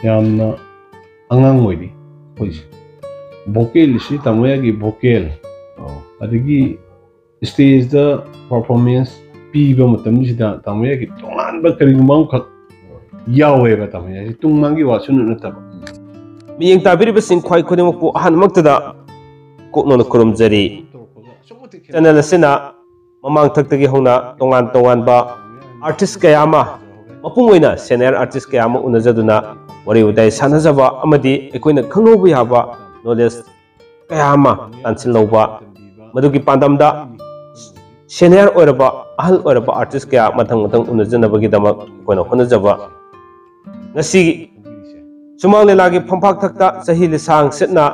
ꯌꯥꯝꯅ ꯑꯉꯥꯡ ꯑꯣꯏꯔꯤ ꯑꯩꯈꯣꯏꯁꯦ ꯚꯣꯀꯦꯜꯁꯤ ꯇꯥꯃꯣꯌꯥꯒꯤ ꯚꯣꯀꯦꯜ ꯑꯗꯒꯤ ꯁ꯭ꯇꯦꯖꯗ ꯄꯔꯐꯣꯔꯃꯦꯟꯁ ꯄꯤꯕ ꯃꯇꯝꯁꯤꯗ ꯇꯥꯃꯣꯌꯥꯒꯤ ꯇꯣꯉꯥꯟꯕ ꯀꯔꯤꯒꯨꯝꯕ ꯑꯃꯈꯛ ꯌꯥꯎꯋꯦꯕ ꯇꯥꯃꯣꯌꯥꯁꯤ ꯇꯨꯡꯃꯥꯡꯒꯤ ꯋꯥꯁꯨ ꯅꯠꯇꯕ ꯃꯤꯠꯌꯦꯡ ꯇꯥꯕꯤꯔꯤꯕꯁꯤꯡ ꯈ꯭ꯋꯥꯏ ꯈꯨꯗꯤꯡꯃꯛꯄꯨ ꯑꯍꯥꯟꯕꯃꯛꯇꯗ ꯀꯣꯛꯅꯣꯅ ꯈꯨꯔꯨꯝꯖꯔꯤ ꯆꯦꯅꯦꯜ ꯑꯁꯤꯅ ꯃꯃꯥꯡꯊꯛꯇꯒꯤ ꯍꯧꯅ ꯇꯣꯉꯥꯟ ꯇꯣꯉꯥꯟꯕ ꯑꯥꯔꯇꯤꯁ ꯀꯌꯥ ꯑꯃ ꯃꯄꯨꯡ ꯑꯣꯏꯅ ꯁꯦꯅꯤꯌꯔ ꯑꯥꯔꯇꯤꯁ ꯀꯌꯥ ꯑꯃ ꯎꯅꯖꯗꯨꯅ ꯋꯥꯔꯤ ꯋꯥꯇꯥꯏ ꯁꯥꯟꯅꯖꯕ ꯑꯃꯗꯤ ꯑꯩꯈꯣꯏꯅ ꯈꯪꯍꯧꯕ ꯌꯥꯕ ꯅꯣꯂꯦꯖ ꯀꯌా ꯑꯃ ꯇꯥꯟꯁꯤꯜꯍꯧꯕ ꯃꯗꯨꯒꯤ ꯄꯥꯟꯗꯝꯗ ꯁꯦꯅꯤꯌꯔ ꯑꯣꯏꯔꯕ ꯑꯍꯜ ꯑꯣꯏꯔꯕ ꯑꯥꯔꯇꯤꯁ ꯀꯌꯥ ꯃꯊꯪ ꯃꯊꯪ ꯎꯅꯖꯅꯕꯒꯤꯗꯃꯛ ꯑꯩꯈꯣꯏꯅ ꯍꯣꯠꯅꯖꯕ ꯉꯁꯤ ꯁꯨꯃꯥꯡ ꯂꯤꯂꯥꯒꯤ ꯐꯝꯐꯥꯛꯊꯛꯇ ꯆꯍꯤ ꯂꯤꯁꯥꯡ ꯁꯤꯠꯅ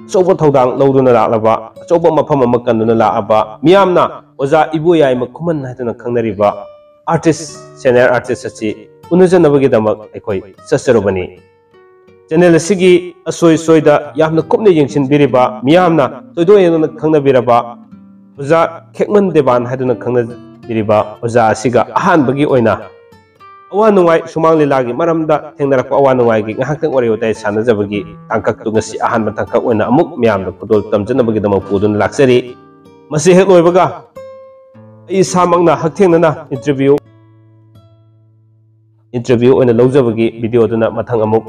ꯑꯆꯧꯕ ꯊꯧꯗꯥꯡ ꯂꯧꯗꯨꯅ ꯂꯥꯛꯂꯕ ꯑꯆꯧꯕ ꯃꯐꯝ ꯑꯃ ꯀꯟꯗꯨꯅ ꯂꯥꯛꯑꯕ ꯃꯤꯌꯥꯝꯅ ꯑꯣꯖꯥ ꯏꯕꯣꯌꯥꯏꯃ ꯈꯨꯃꯟ ꯍꯥꯏꯗꯨꯅ ꯈꯪꯅꯔꯤꯕ ꯑꯥꯔꯇꯤꯁ ꯁꯦꯅꯤꯌꯔ ꯑꯥꯔꯇꯤꯁ ꯑꯁꯤ ꯎꯅꯖꯅꯕꯒꯤꯗꯃꯛ ꯑꯩꯈꯣꯏ ꯆꯠꯆꯔꯨꯕꯅꯤ ꯆꯦꯅꯦꯜ ꯑꯁꯤꯒꯤ ꯑꯁꯣꯏ ꯁꯣꯏꯗ ꯌꯥꯝꯅ ꯀꯨꯞꯅ ꯌꯦꯡꯁꯤꯟꯕꯤꯔꯤꯕ ꯃꯤꯌꯥꯝꯅ ꯊꯣꯏꯗꯣꯛ ꯈꯪꯅꯕꯤꯔꯕ ꯑꯣꯖꯥ ꯈꯦꯛꯃꯟ ꯗꯦꯕꯥꯟ ꯍꯥꯏꯗꯨꯅ ꯈꯪꯅꯕꯤꯔꯤꯕ ꯑꯣꯖꯥ ꯑꯁꯤꯒ ꯑꯍꯥꯟꯕꯒꯤ ꯑꯣꯏꯅ ꯑꯋꯥ ꯅꯨꯡꯉꯥꯏ ꯁꯨꯃꯥꯡ ꯂꯤꯂꯥꯒꯤ ꯃꯔꯝꯗ ꯊꯦꯡꯅꯔꯛꯄ ꯑꯋꯥ ꯅꯨꯡꯉꯥꯏꯒꯤ ꯉꯥꯏꯍꯥꯛꯇꯪ ꯋꯥꯔꯤ ꯋꯥꯇꯥꯏ ꯁꯥꯟꯅꯖꯕꯒꯤ ꯇꯥꯡꯀꯛꯇꯨ ꯉꯁꯤ ꯑꯍꯥꯟꯕ ꯇꯥꯡꯀꯛ ꯑꯣꯏꯅ ꯑꯃꯨꯛ ꯃꯌꯥꯝꯗ ꯈꯨꯗꯣꯜ ꯇꯝꯖꯅꯕꯒꯤꯗꯃꯛ ꯄꯨꯗꯨꯅ ꯂꯥꯛꯆꯔꯤ ꯃꯁꯤ ꯍꯦꯛ ꯂꯣꯏꯕꯒ ꯑꯩ ꯏꯁꯥꯃꯛꯅ ꯍꯛꯊꯦꯡꯅꯅ ꯏꯟꯇꯔꯚ꯭ꯌꯨ ꯑꯣꯏꯅ ꯂꯧꯖꯕꯒꯤ ꯚꯤꯗꯤꯑꯣꯗꯨꯅ ꯃꯊꯪ ꯑꯃꯨꯛ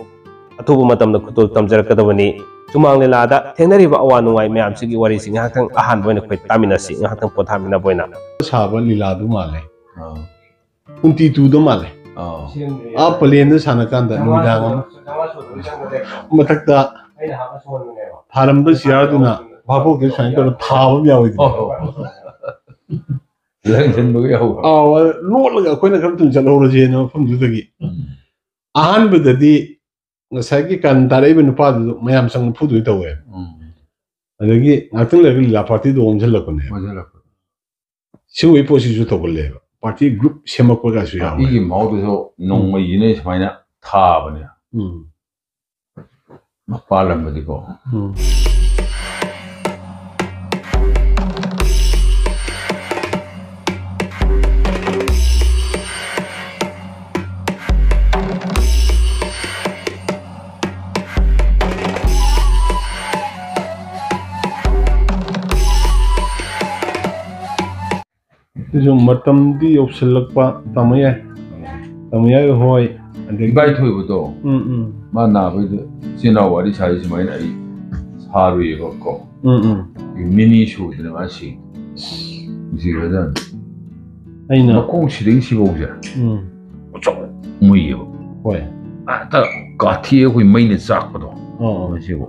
ꯑꯊꯨꯕ ꯃꯇꯝꯗ ꯈꯨꯗꯣꯜ ꯇꯝꯖꯔꯛꯀꯗꯕꯅꯤ ꯁꯨꯃꯥꯡ ꯂꯤꯂꯥꯗ ꯊꯦꯡꯅꯔꯤꯕ ꯑꯋꯥ ꯅꯨꯡꯉꯥꯏ ꯃꯌꯥꯝꯁꯤꯒꯤ ꯋꯥꯔꯤꯁꯤ ꯉꯥꯏꯍꯥꯛꯇꯪ ꯑꯍꯥꯟꯕ ꯑꯣꯏꯅ ꯑꯩꯈꯣꯏ ꯇꯥꯃꯤꯟꯅꯁꯤ ꯉꯥꯏꯍꯥꯛꯇꯪ ꯄꯣꯊꯥꯃꯤꯟꯅꯕ ꯑꯣꯏꯅ ꯁꯥꯕ ꯂꯤꯂꯥꯗꯨ ꯃꯥꯜꯂꯦ 22ꯗ ꯃꯥꯜꯂꯦ ꯄꯂꯦꯟꯗ ꯁꯥꯟꯅꯀꯥꯟꯗ ꯅꯨꯃꯤꯗꯥꯡ ꯑꯃ ꯃꯊꯛꯇ ꯊꯥꯔꯝꯕ ꯆꯤꯌꯥꯔꯗꯨꯅ ꯚꯥꯕꯣꯛꯇ ꯁꯨꯃꯥꯏꯅ ꯇꯧꯔ ꯊꯥꯕ ꯑꯃ ꯌꯥꯎꯋꯤꯗꯅ ꯂꯣꯠꯂꯒ ꯑꯩꯈꯣꯏꯅ ꯈꯔ ꯊꯨꯅ ꯆꯠꯍꯧꯔꯁꯦꯅ ꯃꯐꯝꯗꯨꯗꯒꯤ ꯑꯍꯥꯟꯕꯗꯗꯤ ꯉꯁꯥꯏꯒꯤ ꯀꯟ ꯇꯥꯔꯛꯏꯕ ꯅꯨꯄꯥꯗꯨꯗ ꯃꯌꯥꯝ ꯆꯪꯅ ꯐꯨꯗꯣꯏ ꯇꯧꯋꯦ ꯑꯗꯒꯤ ꯉꯥꯛꯇꯪ ꯂꯩꯔꯒ ꯂꯤꯂꯥ ꯄꯥꯔꯇꯤꯗꯣ ꯑꯣꯟꯁꯤꯜꯂꯛꯄꯅꯦ ꯁꯤꯒꯨꯝꯕꯒꯤ ꯄꯣꯠꯁꯤꯁꯨ ꯇꯧꯒꯜꯂꯦꯕ ꯄꯥꯔꯇꯤ ꯒ꯭ꯔꯨꯞ ꯁꯦꯝꯃꯛꯄꯒꯁꯨ ꯌꯥꯎꯋꯦ ꯑꯩꯒꯤ ꯃꯍꯧꯗꯨꯁꯨ ꯅꯣꯡꯃꯩꯁꯤꯅ ꯁꯨꯃꯥꯏꯅ ꯊꯥꯕꯅꯦ ꯃꯄꯥꯟ ꯂꯝꯗꯗꯤꯀꯣ ꯃꯇꯝꯗꯤ ꯌꯧꯁꯤꯜꯂꯛꯄ ꯇꯥꯃꯣꯌꯥꯏ ꯍꯣꯏ ꯑꯗꯒꯤ ꯏꯕꯥꯏ ꯊꯣꯏꯕꯗꯣ ꯃꯥ ꯅꯥꯕꯩꯗ ꯏꯆꯤꯟ ꯏꯅꯥꯎ ꯋꯥꯔꯤ ꯁꯥꯔꯤ ꯁꯨꯃꯥꯏꯅ ꯑꯩ ꯁꯥꯔꯨꯏꯌꯦꯕꯀꯣ ꯅꯤꯅꯤ ꯁꯨꯗꯅ ꯃꯥ ꯅꯨꯡꯁꯤꯈ꯭ꯔꯖꯥꯠꯅꯤ ꯑꯩꯅ ꯃꯈꯣꯡ ꯁꯤꯗꯒꯤ ꯁꯤꯐꯧꯁꯦ ꯑꯆꯧ ꯃꯨꯏꯌꯦꯕ ꯍꯣꯏ ꯍꯦꯛꯇ ꯀꯥꯊꯤ ꯑꯩꯈꯣꯏ ꯃꯩꯅ ꯆꯥꯛꯄꯗꯣ ꯃꯁꯤꯕꯨ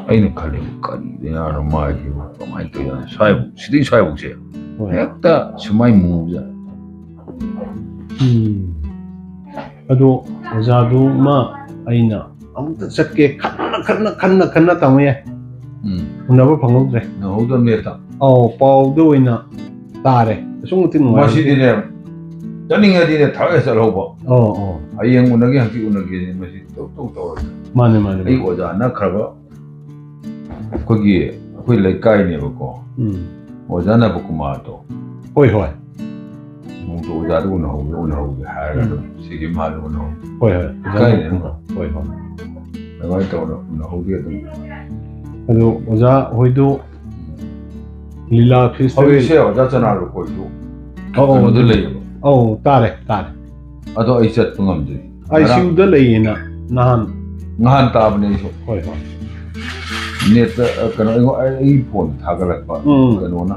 ꯑꯩꯅ ꯈꯜꯂꯦꯕ ꯀꯔꯤꯗꯅꯣ ꯃꯥꯏꯁꯤꯕꯨ ꯀꯃꯥꯏꯅ ꯇꯧꯔꯤꯅꯣ ꯁ꯭ꯋꯥꯏꯕꯨ ꯁꯤꯗꯒꯤ ꯁ꯭ꯋꯥꯏꯕꯨꯁꯦ ꯍꯦꯛꯇ ꯁꯨꯃꯥꯏ ꯃꯨꯕꯁꯦ ꯑꯗꯣ ꯑꯣꯖꯥꯗꯨꯃ ꯑꯩꯅ ꯑꯃꯨꯛꯇ ꯆꯠꯀꯦ ꯈꯟꯅ ꯇꯥꯃꯣꯌꯥꯏ ꯎꯅꯕ ꯐꯪꯍꯧꯗ꯭ꯔꯦ ꯅꯪꯍꯧꯗꯕꯅꯦ ꯄꯥꯎꯗ ꯑꯣꯏꯅ ꯇꯥꯔꯦ ꯑꯁꯨꯛ ꯃꯇꯤꯛ ꯅꯨꯡꯉꯥꯏ ꯃꯁꯤꯗꯤꯅꯦ ꯆꯠꯅꯤꯡꯉꯗꯤꯅꯦ ꯊꯕꯛ ꯆꯠꯍꯧꯕ ꯍꯌꯦꯡ ꯎꯅꯒꯦ ꯍꯪꯆꯤꯠ ꯎꯅꯒꯦ ꯃꯁꯤ ꯇꯧꯔꯒ ꯃꯥꯅꯦ ꯑꯩ ꯑꯣꯖꯥ ꯅꯛꯈ꯭ꯔꯕ ꯑꯩꯈꯣꯏ ꯂꯩꯀꯥꯏꯅꯦꯕꯀꯣ ꯑꯣꯖꯥ ꯅꯕꯀꯨꯃꯥꯔꯗꯣ ꯍꯣꯏ ꯅꯣꯡꯇ ꯑꯣꯖꯥꯗ ꯎꯅꯍꯧꯒꯦ ꯍꯥꯏꯔꯒ ꯑꯗꯨꯝ ꯁꯤꯒꯤ ꯃꯥꯗ ꯎꯅꯍꯧꯒꯦ ꯂꯩꯀꯥꯏꯅꯦ ꯑꯗꯨꯃꯥꯏꯅ ꯇꯧꯔ ꯎꯅꯍꯧꯒꯦ ꯑꯗꯨꯝ ꯑꯗꯣ ꯑꯣꯖꯥ ꯍꯣꯏꯗꯨ ꯂꯤꯂꯥ ꯐꯦꯁꯇꯤꯚꯦꯜ ꯍꯧꯖꯤꯛꯁꯦ ꯑꯣꯖꯥ ꯆꯅꯥꯔꯨ ꯍꯣꯏꯗꯨ ꯀꯩꯅꯣꯗ ꯂꯩꯌꯦꯕ ꯇꯥꯔꯦ ꯑꯗꯣ ꯑꯩ ꯆꯠꯄ ꯉꯝꯗ꯭ꯔꯤ ICUꯗ ꯂꯩꯌꯦꯅ ꯅꯍꯥꯟ ꯇꯥꯕꯅꯦ ꯑꯩꯁꯨ ꯅꯦꯠꯇ ꯀꯩꯅꯣ ꯑꯩ ꯐꯣꯟ ꯊꯥꯒꯠꯂꯛꯄ ꯀꯩꯅꯣꯅ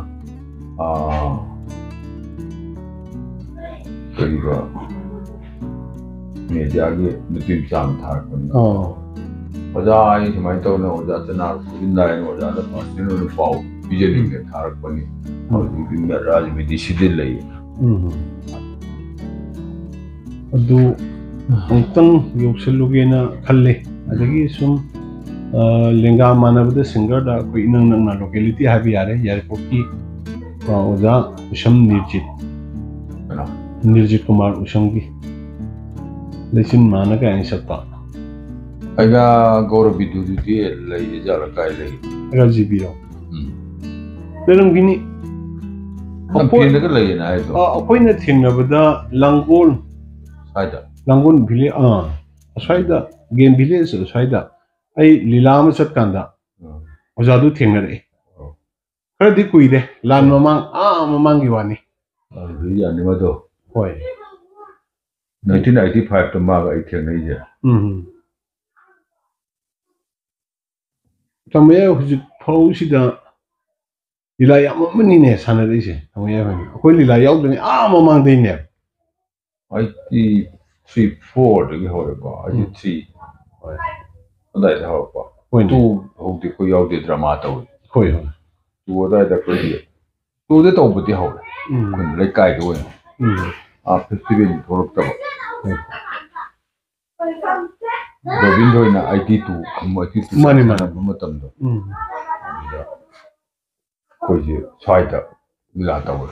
ꯀꯔꯤꯕ ꯃꯦꯗꯤꯌꯥꯒꯤ ꯅꯨꯄꯤ ꯃꯆꯥ ꯑꯃ ꯊꯥꯔꯛꯄꯅꯤ ꯑꯣꯖꯥ ꯑꯩ ꯁꯨꯃꯥꯏꯅ ꯇꯧꯅ ꯑꯣꯖꯥ ꯆꯅꯥꯔꯨ ꯈꯨꯖꯤꯟꯗꯥꯏꯅ ꯑꯣꯖꯥꯗ ꯄꯥꯔꯁꯣꯅꯦꯜ ꯑꯣꯏꯅ ꯄꯥꯎ ꯄꯤꯖꯅꯤꯡꯉꯦ ꯊꯥꯔꯛꯄꯅꯤ ꯍꯧꯖꯤꯛꯇꯤ ꯔꯥꯖꯃꯤꯗꯤ ꯁꯤꯗꯤ ꯂꯩꯌꯦ ꯑꯗꯨ ꯑꯃꯨꯛꯇꯪ ꯌꯧꯁꯜꯂꯨꯒꯦꯅ ꯈꯜꯂꯤ ꯑꯗꯒꯤ ꯁꯨꯝ ꯂꯦꯡꯒꯥ ꯃꯥꯟꯅꯕꯗ ꯁꯤꯡꯒꯔꯗ ꯑꯩꯈꯣꯏ ꯏꯅꯛ ꯅꯛꯅ ꯂꯣꯀꯦꯂꯤꯇꯤ ꯍꯥꯏꯕ ꯌꯥꯔꯦ ꯌꯥꯏꯔꯤꯄꯣꯛꯀꯤ ꯑꯣꯖꯥ ꯎꯁꯝ ꯅꯤꯔꯖꯤꯠ ꯀꯨꯃꯥꯔ ꯎꯁꯝꯒꯤ ꯂꯩꯆꯤꯟ ꯃꯥꯅ ꯀꯥꯏꯅ ꯁꯛꯄ ꯑꯩꯅ ꯒꯧꯔꯕꯤꯗꯨꯗꯤ ꯂꯩ ꯖꯥꯠꯂ ꯀꯥꯏ ꯂꯩ ꯔꯥꯖꯤꯕꯤꯔꯣ ꯂꯩꯔꯝꯒꯤꯅꯤ ꯂꯝꯐꯦꯟꯗꯒ ꯂꯩꯌꯦꯅ ꯍꯥꯏꯗꯣ ꯑꯩꯈꯣꯏꯅ ꯊꯦꯡꯅꯕꯗ ꯂꯥꯡꯒꯣꯜ ꯁ꯭ꯋꯥꯏꯗ Langon village aswaida game village aswaida ai lila ma chat kanda ojadu thengnare khara di kuide lan mamang gi wani ya ni ma do hoi 1995 to ma ga I thengnai je tamaya hujuk phau sida lila yamani ne sanare se tamaya bani koi lila yaudani mamang dei ne IT34 dagi hore ba IT3 adai da hore ba tu hodi ko yaude drama ta hoi tu adai da ko di tu de to budi hore kun le kai ko festival thorok ta Govindo ina IT2 IT2 mani matam do ko je swaida lila ta hoi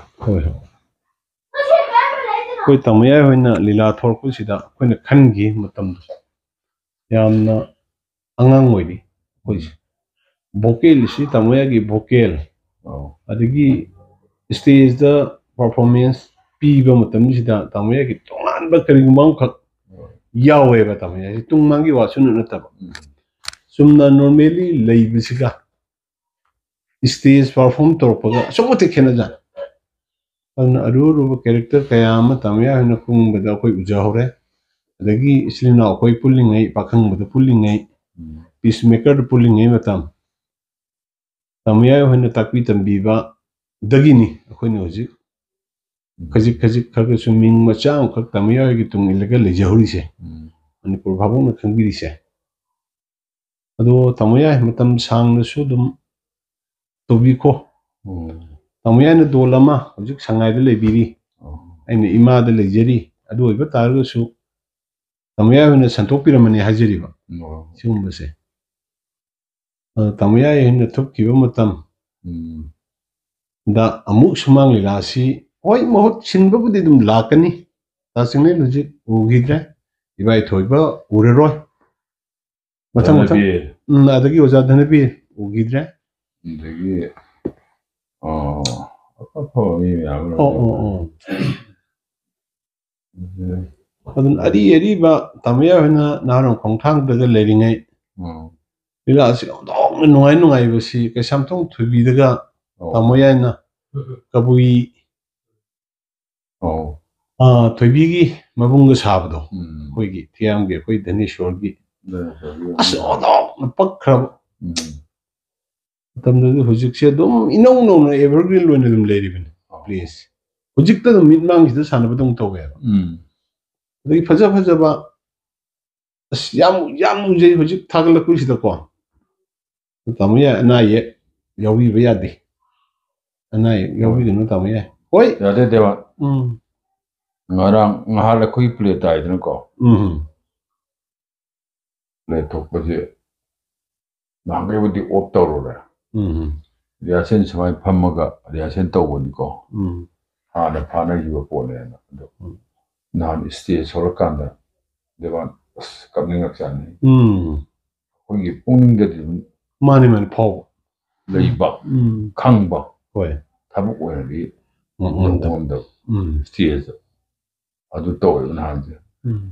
koi tamaya hoina lila thorku sida koina khangi matam yamna angang oidi koi vocal si tamaya gi vocal adigi stage da performance piba matam sida tamaya gi tongan ba kari ngam khak yawe ba tamaya si tungmangi wasun na taba sumna normally leibisiga stage perform torpaga somote khena jan aru character kayama tamaya hina kung bada koi ujahore adagi islina koi pullingai pakhang bada pullingai peacemaker pullingai matam tamaya hina takpi tambiba dagini akhoi hoji khajik khaga suming machang khak tamaya gi tung ilaga lejahuri se manipur bhabu na khangbiri se ado tamaya matam sang na su dum tobi ko tamaya na dolama hojik sangai da lebiri aina ima da lejeri adu iba targa su tamaya na santok piramani hajeri ba sumba se tamaya na thuk kiba matam da amuk sumang lilasi hoi mohot sinba budi dum lakani tasingne lojik ugidra ibai thoiba ureroi matang adagi oja dhanabi ugidra dagi adun ari ba tamaya hina naron khongthang daga leringai lila si dong nungai ba si kasamthong thubi daga tamaya na kabui thubi gi mabung ga sabdo koi gi tiam ge koi dhaneshwar gi as odong pakkhra tamda hujik se dum inong no evergreen loina dum leribin please hujik ta dum mitmang gi sana badung towe dai faja ba as yam je hujik thagla ku sida ko tamaya na ye yawi ba yadi anai yawi gnu tamaya hoi yade dewa ngarang nghala khui play tai dun ko le thok pa je nangai budi op tawro reaction samai phammaga reaction tawboni ko hana phana yiba pone na nan stage holkanda dewan kamning akchani kogi pungning de mani phaw leiba khangba hoi thabuk oiri ngomda stage adu toy unhanje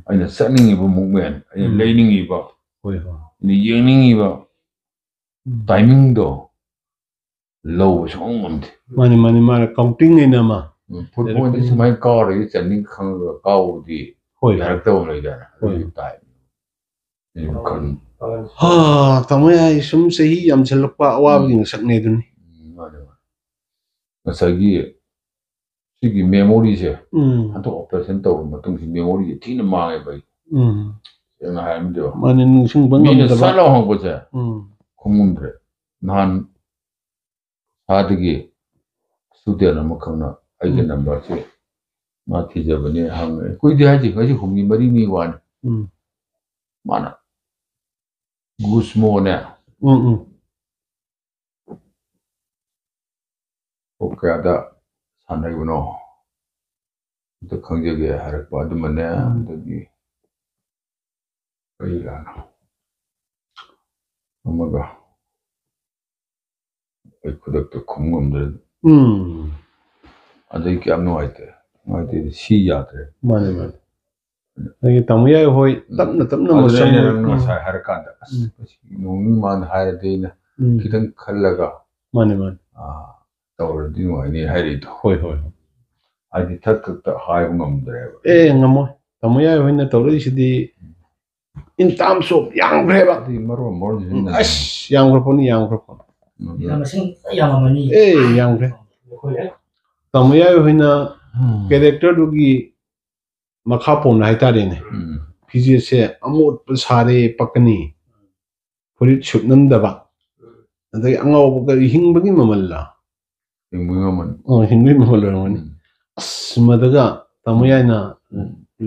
aina saningi bu movement aina leiningi ba hoi ni yengningi ba timing do low song mani counting ina ma football is my car is chaning khang kaw di hoi director lai da hoi time ni kan ha tamaya sum sehi yam chalakpa awabing sakne duni masagi sigi memory se ato operation to matung si memory thina mangai bai yang haim do mani nungsing bangam da sala hong ko se khumumdre nan adigi student amakhangna aige number se ma thijabani hang koi di haji haji humni mari ni wan mana gusmo ne okay ada sanai buno to khangje ge harak pa du mane dagi ai la amaga ai kudak to khumumdre adai kyam no aite si yatre mani Lagi tamu ya hoi tapna masang nang sai har kan da nung man hai de na kitang khallaga mane man tawr di wa ni hai ri hoi adi thak ta hai ngam dre ngamo tamu ya hoi na tawri sidi in terms of yang breba di maro mor as yang proponi yang masing yang amani yang bre tamu ya hoi na character dugi makapon hai tare ne pije se amot sare pakani furit shupnam daba adai angaw ga hingbagi mamalla hingbagi mamalla ngani asmadaga tamoyana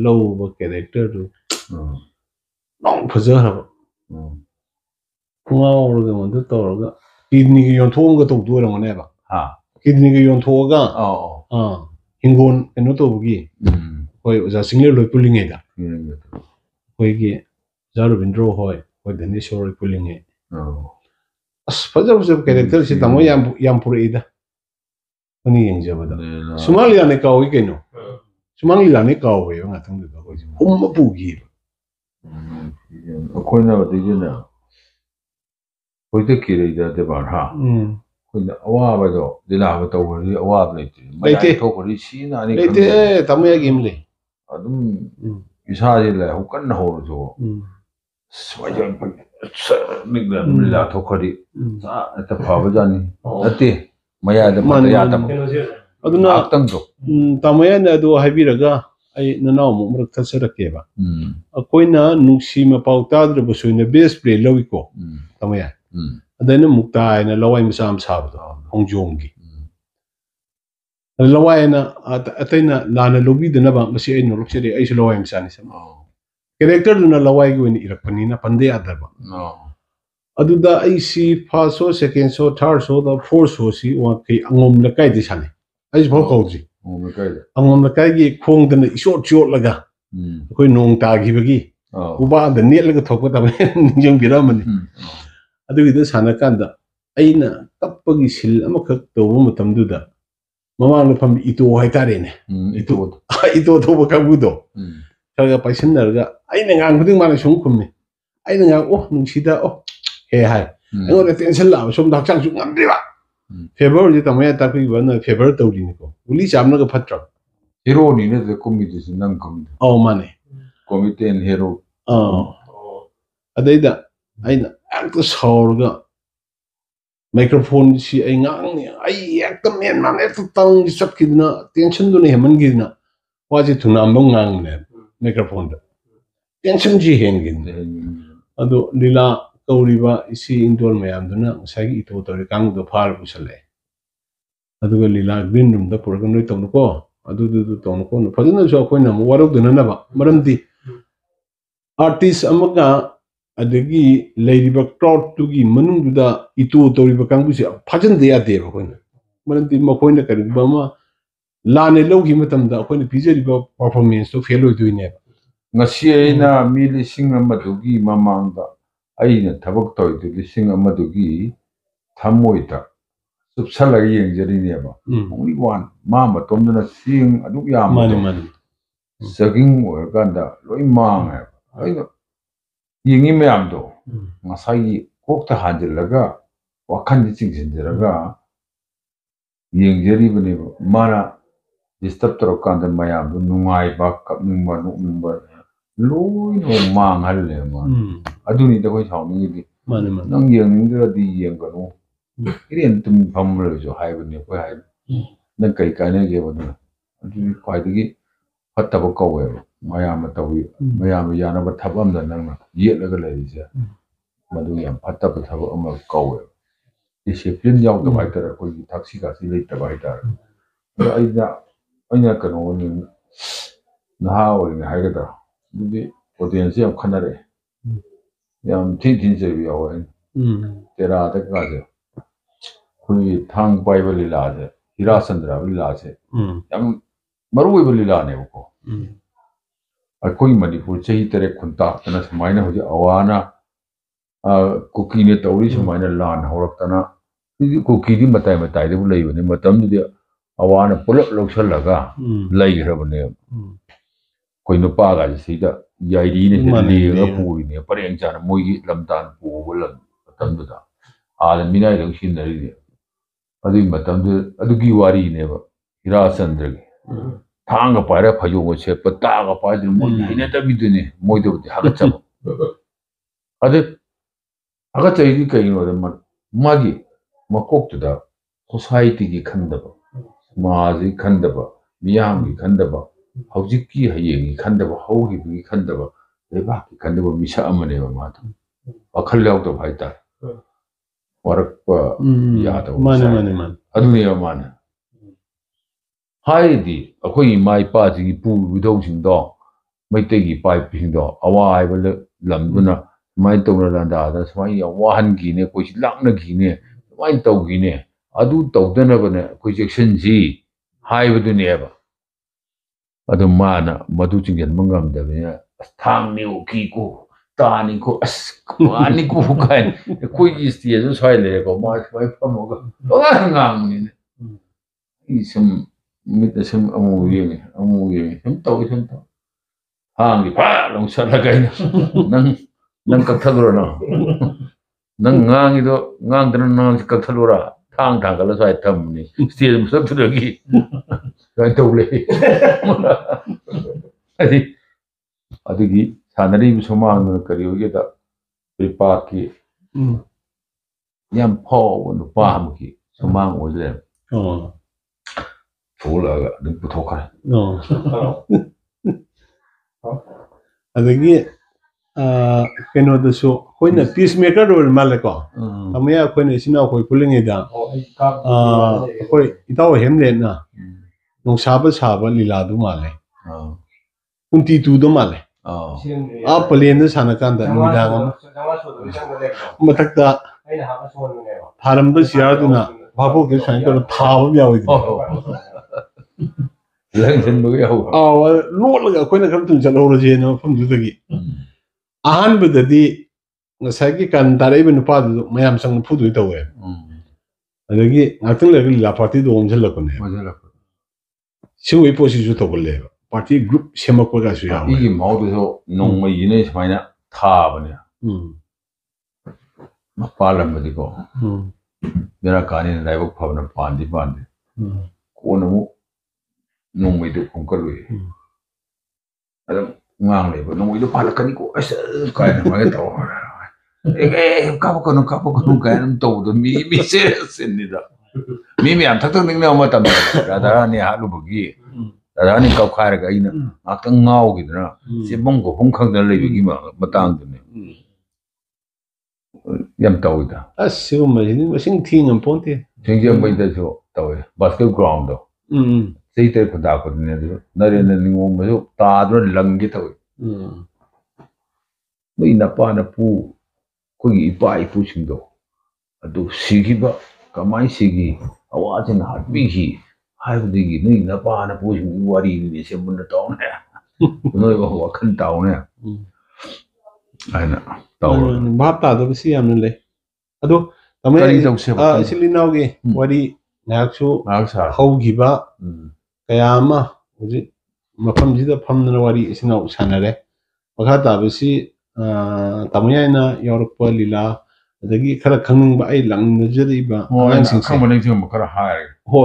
low ba character du nong phajara ngaw ro ga mandu torga kidney gi yon thong ga tok du ra ngane ba kidney gi yon thoga hingon eno to bugi hoi uza single loi pulling da hoi gi zaru bindro hoi dhani shori pulling as fajar character si tamo yam puri ida ani yang jabada sumali ane ka hoi keno sumali lane ka hoi nga tang da hoi umma pugi ko na de na hoi de kire da de bar ha ko na awa ba do de la ba to ri awa ba le to ko ri si na ni le tamo ya gimle adum isaji le hukan ho jo swajan migla mila thokari ta phaba jani ate maya da mata ya ta aduna tang jo tamaya na do habiraga ai nanaw mu murak thasarake ba akoina nungsi ma pauta dra busuina best play lawiko tamaya adana mukta ina lawai misam sabdo hongjonggi lawai na ataina lana lobi dana ba masi ai no luksere ai lawai misani sam character duna lawai gi ni irakpani na pande adaba aduda ai si first show second show third show the fourth show si wa kai angom la kai di sane ai bho kaudri angom la kai gi khong dana isot chot laga koi nong ta gi bagi uba da net laga thokpa ta jong biramani adu gi sana kanda aina tappagi sil amakak to matam duda mamang fam ito hai tare ne ito to ba kabudo kaga paisan narga aina ngang buding mana sung khumni aina ngang oh nungsida oh he hai ngo da tension la som dak chang su ngam riba favor ji tamaya ta ki ban favor to ri ni ko uli chamna ga phatra hero ni ne de committee sin nang kom oh mane committee and hero adaida aina act saurga microphone si ai ngang ni ai ekta men man ekta tang sat kidna tension do ne heman gidna waji thuna ambang ngang ne microphone da tension ji hen gin ado lila kauriba isi indol mayam duna sagi ito tori kang do phar busale ado lila green room da program noi tong ko ado do tong ko no phadina so ko na warok duna na ba maramdi artist amaga adagi leiriba crowd tugi manung da itu toriba kang busi phajan de ya de ba koina maramdi makoina kariba ma lane logi matam da koina pijeriba performance to fail oi duine ngasi aina mi lising amadugi mamangda aina thabak toy de lising amadugi thamoita subsala yengjari ne ba only one mama tomduna sing aduk yam mani saging organda loi mang aina yingi mayam do ngasai kokta hanjilaga wakhan chingsinjiraga yengjari bane mana disturb tro kanda mayam do nungai ba kapning ba nukning loi no mang halle ma aduni da koi thawni di mani nang yeng dra di yeng kanu irian tum phamre jo haibani koi hai nang kai kane ge bana aduni kwai digi fatta ba kawe mayam tawi mayam yana ba thabam da nang yet laga lai ja madu yam fatta ba thab ama kawe discipline yaw da bai tara koi taxi ka si lai ta bai tar aina kanu ni na oi na hai ga the audience yam khanare yam tin je bi aw tera ta ka je kui thang pai ba lila je hira sandra lila je yam maru ba lila ne ko akoi manipur chei tere khunta tana samaina hoji awana kuki ne tawri samaina lan horak tana kuki di matai de lei bane matam de awana pulak loksal laga lai gra bane कोई नुपा गाजी सीधा यारी ने लेगा पूरी ने परेंग जाना मोगी लमदान पूवल मतमदा आदम मिना इदं सिनरी ने अदुई मतमदु अदुगी वारी ने बा हिराचंद्र गी थांग पारे फयोंग से पतागा पादि मोई हिने तबिदुने मोइदोबदि हागचब अदे हागचैदि कइनो द मागी मकोक्तुदा सोसाइटी की खंदबा समाजी खंदबा मियाम की खंदबा हौजिकी हयेंगी खंदबा हौगिबगी खंदबा लेबाकी खंदबा मिसा अमने माता अखल यावतो भाइता वरकपा यादव माने माने मान अदुने माने हाइदी अखोई माई पाजी पु विदौसिंदो मैतेगी पाइपिंदो अवाइब लमदुना माइ तौना लांदादा समाई वाहनगिने कोइ लांगनगिने माइ तौगिने अदु तौदनबने कोइ जेक्शनजी हाइबदुनेबा अदु माना मदु चिंगन मंगमदबने थांनिउ कीको तानिको अस मानिको काय कोइ स्टेज सोइ लेको माइ फाइ फमोगा ओंगांगनिने इसम मित सम अमुये सम तौ हांगी पा long सला गाइना नंग कथलुरा नंग ngangido ngangdana nang कथलुरा थांग थांगला सोइ थमनि स्टेज मसक थुदगी काय तौले अदगी सानरी सुमांग करियोगेदा प्रिपाकी याम फाव नुपा हमकी सुमांग ओले थोलागा दum पुथोखरा अदगी कनो दसो कोइना पीस मेकर रोल मालेको अमया कोइना सिना कोइ पुलिंगेदा कोइ इताव हेमलेना नोंसाबा साबा लीला दु माले उंती तु दो माले आ प्लेन द साना कांदा नुदांग मथकता थारम ब सियादुना बाबो के साइन कर थाब यावि लंजन बगे हो लोलगा कोइना खम तुन चलोरजे न फम दुदगी आहान Baddi ngसागी kan tarai ben pa du mayam sang phudu tawe adagi ngaktung le la party do om jala kone siwi posi ju to bolle party group semak ko ga su ya 이 마오도 농 뭐 이네 스마이나 타버네 막 발람버디고 내가 가는 라이브 파브는 반디 고는 농미도 공걸로 아주 ngang nó mới được phải là cái của cái mà cái tàu 까먹고는 cái nó tàu đó mi 세습니다 미미 안 탁탁 능력 뭐 담아 라다니 하루 보기 라다니 깎아야 가 이는 아까 나오기더라 지봉고 홍강들 레비기 뭐 땅드네 얌 tàu 다 아 지금 뭐 생티는 본데 생전 뭐 이제 저 tàu 바스켓 그라운드 세이 때 보다 거든요 나래는 뭐 뭐죠 다들 랑기 tàu 뭐 이나빠나 부 거기 이빠이 부신도 아도 시기바 가만히 시기 아와진 하비기 하이브디기 너 이나빠나 부신 와리니 세문나 떠네 너가 와큰 떠네 아이나 떠 밥다도 시암는래 아도 तमे सिलिनाउगे worry नाक्सु हौगिबा कयामा हुजि मफमजिदा फमना worry इसिनाउ सानरे मखा ताबसि तमयाना यौरप लीला अदगी खरा खंगबा आई लंगनजरिबा आंसिंग खमनिंग खरा हाय हो